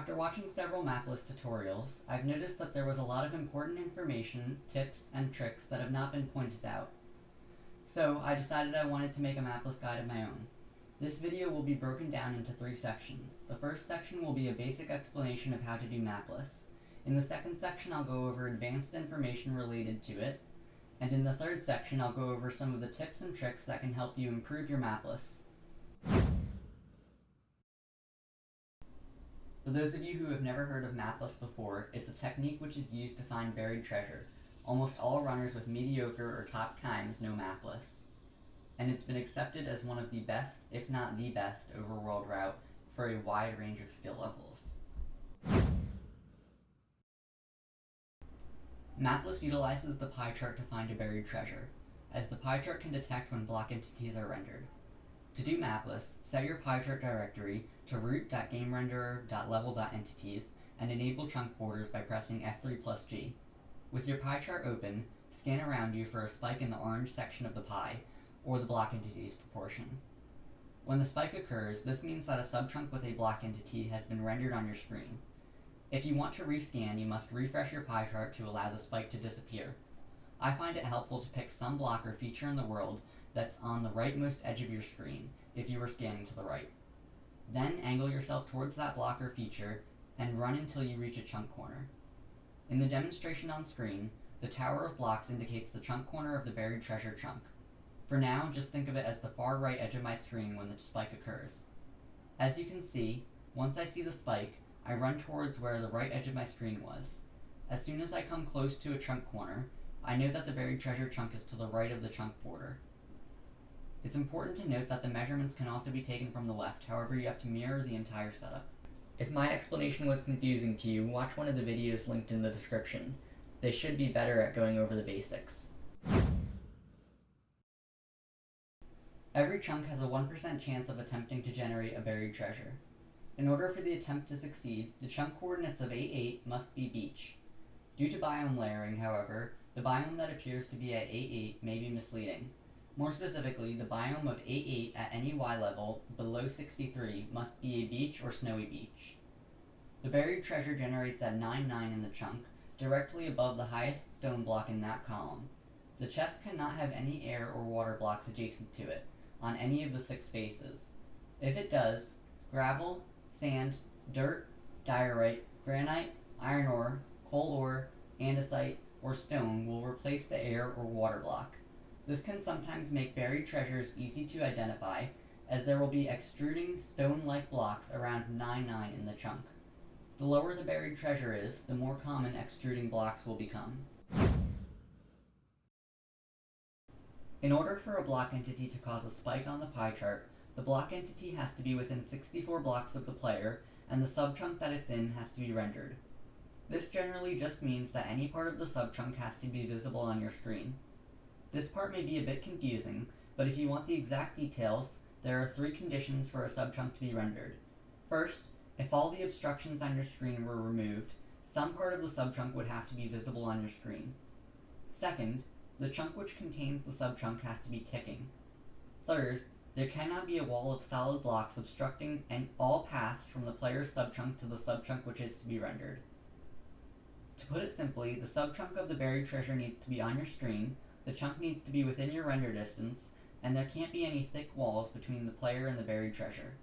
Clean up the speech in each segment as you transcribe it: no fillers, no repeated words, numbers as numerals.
After watching several Mapless tutorials, I've noticed that there was a lot of important information, tips, and tricks that have not been pointed out. So I decided I wanted to make a Mapless guide of my own. This video will be broken down into 3 sections. The first section will be a basic explanation of how to do Mapless. In the second section, I'll go over advanced information related to it. And in the third section, I'll go over some of the tips and tricks that can help you improve your Mapless. For those of you who have never heard of Mapless before, it's a technique which is used to find buried treasure. Almost all runners with mediocre or top times know Mapless, and it's been accepted as one of the best, if not the best, overworld route for a wide range of skill levels. Mapless utilizes the pie chart to find a buried treasure, as the pie chart can detect when block entities are rendered. To do Mapless, set your pie chart directory to root.gamerenderer.level.entities and enable chunk borders by pressing F3+G. With your pie chart open, scan around you for a spike in the orange section of the pie, or the block entity's proportion. When the spike occurs, this means that a subchunk with a block entity has been rendered on your screen. If you want to rescan, you must refresh your pie chart to allow the spike to disappear. I find it helpful to pick some block or feature in the world that's on the rightmost edge of your screen, if you were scanning to the right. Then angle yourself towards that block or feature, and run until you reach a chunk corner. In the demonstration on screen, the tower of blocks indicates the chunk corner of the buried treasure chunk. For now, just think of it as the far right edge of my screen when the spike occurs. As you can see, once I see the spike, I run towards where the right edge of my screen was. As soon as I come close to a chunk corner, I know that the buried treasure chunk is to the right of the chunk border. It's important to note that the measurements can also be taken from the left, however you have to mirror the entire setup. If my explanation was confusing to you, watch one of the videos linked in the description. They should be better at going over the basics. Every chunk has a 1% chance of attempting to generate a buried treasure. In order for the attempt to succeed, the chunk coordinates of 8-8 must be beach. Due to biome layering, however, the biome that appears to be at 8-8 may be misleading. More specifically, the biome of 8-8 at any Y level below 63 must be a beach or snowy beach. The buried treasure generates at 9-9 in the chunk, directly above the highest stone block in that column. The chest cannot have any air or water blocks adjacent to it, on any of the 6 faces. If it does, gravel, sand, dirt, diorite, granite, iron ore, coal ore, andesite, or stone will replace the air or water block. This can sometimes make buried treasures easy to identify, as there will be extruding stone-like blocks around 9-9 in the chunk. The lower the buried treasure is, the more common extruding blocks will become. In order for a block entity to cause a spike on the pie chart, the block entity has to be within 64 blocks of the player, and the subchunk that it's in has to be rendered. This generally just means that any part of the subchunk has to be visible on your screen. This part may be a bit confusing, but if you want the exact details, there are 3 conditions for a subchunk to be rendered. First, if all the obstructions on your screen were removed, some part of the subchunk would have to be visible on your screen. Second, the chunk which contains the subchunk has to be ticking. Third, there cannot be a wall of solid blocks obstructing all paths from the player's subchunk to the subchunk which is to be rendered. To put it simply, the subchunk of the buried treasure needs to be on your screen, the chunk needs to be within your render distance, and there can't be any thick walls between the player and the buried treasure.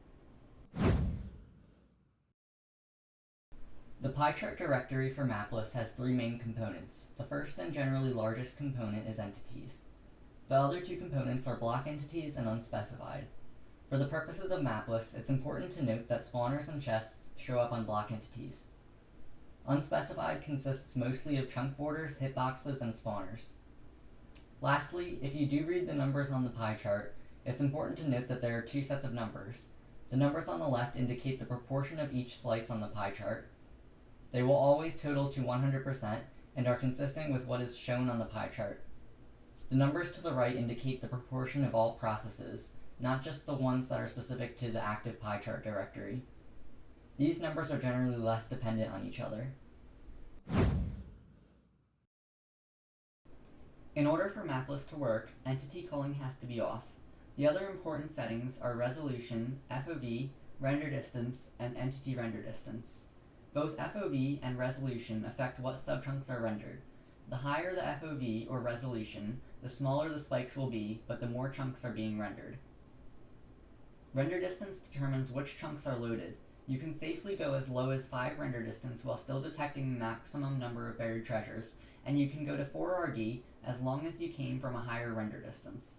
The pie chart directory for Mapless has 3 main components. The first and generally largest component is entities. The other 2 components are block entities and unspecified. For the purposes of Mapless, it's important to note that spawners and chests show up on block entities. Unspecified consists mostly of chunk borders, hitboxes, and spawners. Lastly, if you do read the numbers on the pie chart, it's important to note that there are 2 sets of numbers. The numbers on the left indicate the proportion of each slice on the pie chart. They will always total to 100% and are consistent with what is shown on the pie chart. The numbers to the right indicate the proportion of all processes, not just the ones that are specific to the active pie chart directory. These numbers are generally less dependent on each other. In order for Mapless to work, entity culling has to be off. The other important settings are resolution, FOV, render distance, and entity render distance. Both FOV and resolution affect what subchunks are rendered. The higher the FOV, or resolution, the smaller the spikes will be, but the more chunks are being rendered. Render distance determines which chunks are loaded. You can safely go as low as 5 render distance while still detecting the maximum number of buried treasures, and you can go to 4RD as long as you came from a higher render distance.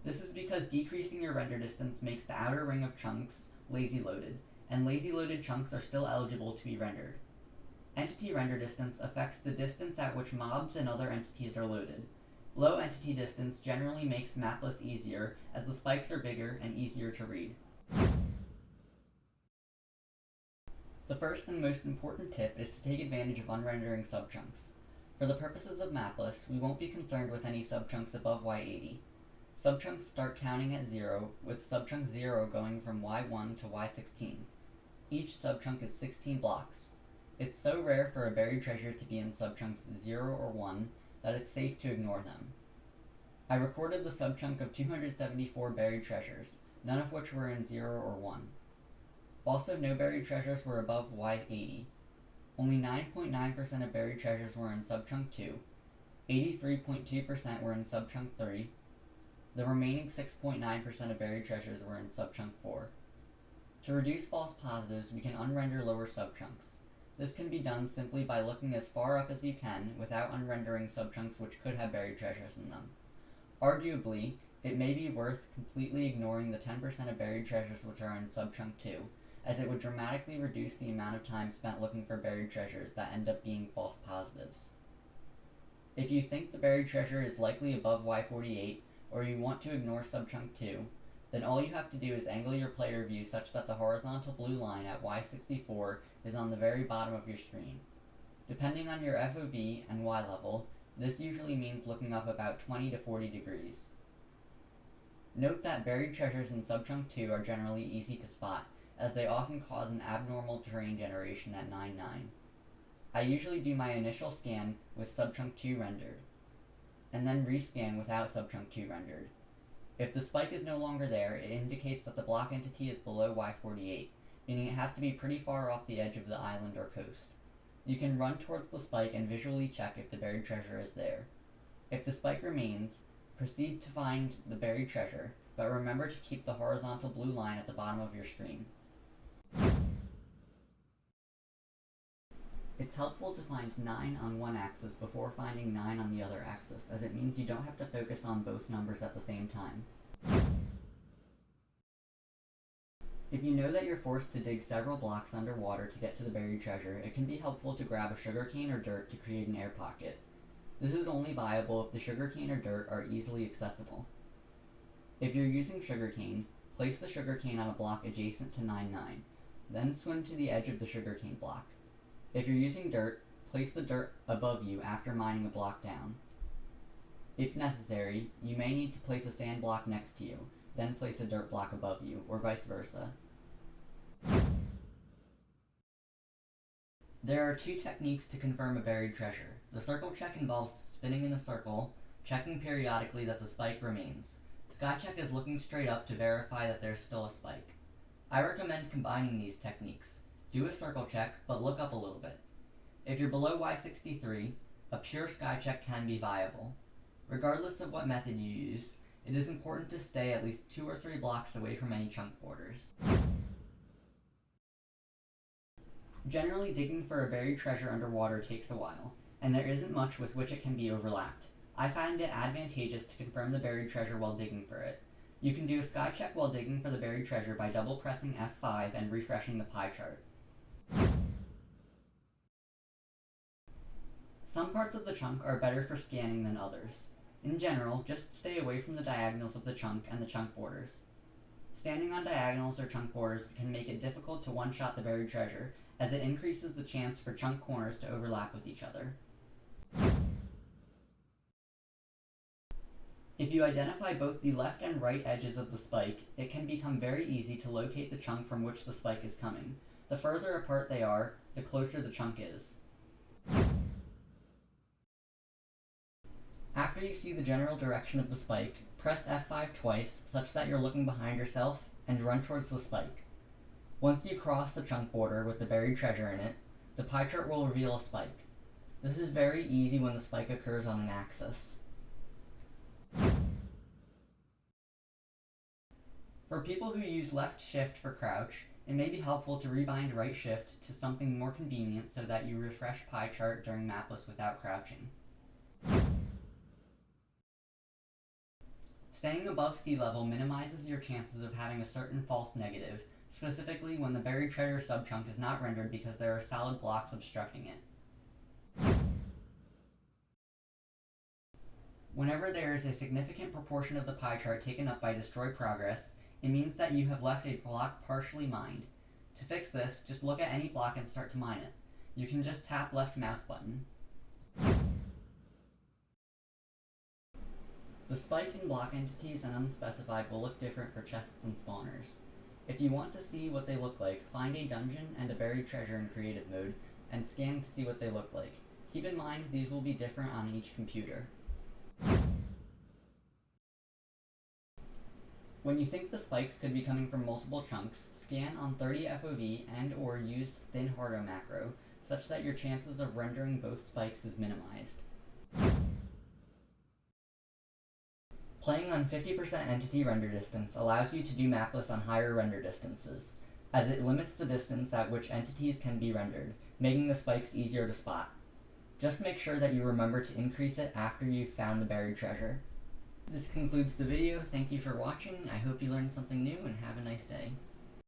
This is because decreasing your render distance makes the outer ring of chunks lazy loaded, and lazy loaded chunks are still eligible to be rendered. Entity render distance affects the distance at which mobs and other entities are loaded. Low entity distance generally makes Mapless easier, as the spikes are bigger and easier to read. The first and most important tip is to take advantage of unrendering subchunks. For the purposes of Mapless, we won't be concerned with any subchunks above Y80. Subchunks start counting at 0, with subchunk 0 going from Y1 to Y16. Each subchunk is 16 blocks. It's so rare for a buried treasure to be in subchunks 0 or 1 that it's safe to ignore them. I recorded the subchunk of 274 buried treasures, none of which were in 0 or 1. Also, no buried treasures were above Y80. Only 9.9% of buried treasures were in subchunk 2, 83.2% were in subchunk 3, the remaining 6.9% of buried treasures were in subchunk 4. To reduce false positives, we can unrender lower subchunks. This can be done simply by looking as far up as you can without unrendering subchunks which could have buried treasures in them. Arguably, it may be worth completely ignoring the 10% of buried treasures which are in subchunk 2, as it would dramatically reduce the amount of time spent looking for buried treasures that end up being false positives. If you think the buried treasure is likely above Y48, or you want to ignore subchunk 2, then all you have to do is angle your player view such that the horizontal blue line at Y64 is on the very bottom of your screen. Depending on your FOV and Y level, this usually means looking up about 20 to 40 degrees. Note that buried treasures in subchunk 2 are generally easy to spot, as they often cause an abnormal terrain generation at 9.9. I usually do my initial scan with subchunk 2 rendered, and then rescan without subchunk 2 rendered. If the spike is no longer there, it indicates that the block entity is below Y48, meaning it has to be pretty far off the edge of the island or coast. You can run towards the spike and visually check if the buried treasure is there. If the spike remains, proceed to find the buried treasure, but remember to keep the horizontal blue line at the bottom of your screen. It's helpful to find 9 on one axis before finding 9 on the other axis, as it means you don't have to focus on both numbers at the same time. If you know that you're forced to dig several blocks underwater to get to the buried treasure, it can be helpful to grab a sugarcane or dirt to create an air pocket. This is only viable if the sugarcane or dirt are easily accessible. If you're using sugarcane, place the sugarcane on a block adjacent to 9.9, then swim to the edge of the sugarcane block. If you're using dirt, place the dirt above you after mining the block down. If necessary, you may need to place a sand block next to you, then place a dirt block above you, or vice versa. There are 2 techniques to confirm a buried treasure. The circle check involves spinning in a circle, checking periodically that the spike remains. Sky check is looking straight up to verify that there's still a spike. I recommend combining these techniques. Do a circle check, but look up a little bit. If you're below Y63, a pure sky check can be viable. Regardless of what method you use, it is important to stay at least 2 or 3 blocks away from any chunk borders. Generally, digging for a buried treasure underwater takes a while, and there isn't much with which it can be overlapped. I find it advantageous to confirm the buried treasure while digging for it. You can do a sky check while digging for the buried treasure by double pressing F5 and refreshing the pie chart. Some parts of the chunk are better for scanning than others. In general, just stay away from the diagonals of the chunk and the chunk borders. Standing on diagonals or chunk borders can make it difficult to one-shot the buried treasure, as it increases the chance for chunk corners to overlap with each other. If you identify both the left and right edges of the spike, it can become very easy to locate the chunk from which the spike is coming. The further apart they are, the closer the chunk is. After you see the general direction of the spike, press F5 twice such that you're looking behind yourself and run towards the spike. Once you cross the chunk border with the buried treasure in it, The pie chart will reveal a spike. This is very easy when the spike occurs on an axis. For people who use left shift for crouch, it may be helpful to rebind right shift to something more convenient so that you refresh pie chart during Mapless without crouching. Staying above sea level minimizes your chances of having a certain false negative, specifically when the buried treasure subchunk is not rendered because there are solid blocks obstructing it. Whenever there is a significant proportion of the pie chart taken up by destroy progress, it means that you have left a block partially mined. To fix this, just look at any block and start to mine it. You can just tap left mouse button. The spike in block entities and unspecified will look different for chests and spawners. If you want to see what they look like, find a dungeon and a buried treasure in creative mode, and scan to see what they look like. Keep in mind these will be different on each computer. When you think the spikes could be coming from multiple chunks, scan on 30 FOV and or use thin hardo macro, such that your chances of rendering both spikes is minimized. Playing on 50% entity render distance allows you to do Mapless on higher render distances, as it limits the distance at which entities can be rendered, making the spikes easier to spot. Just make sure that you remember to increase it after you've found the buried treasure. This concludes the video. Thank you for watching. I hope you learned something new and have a nice day.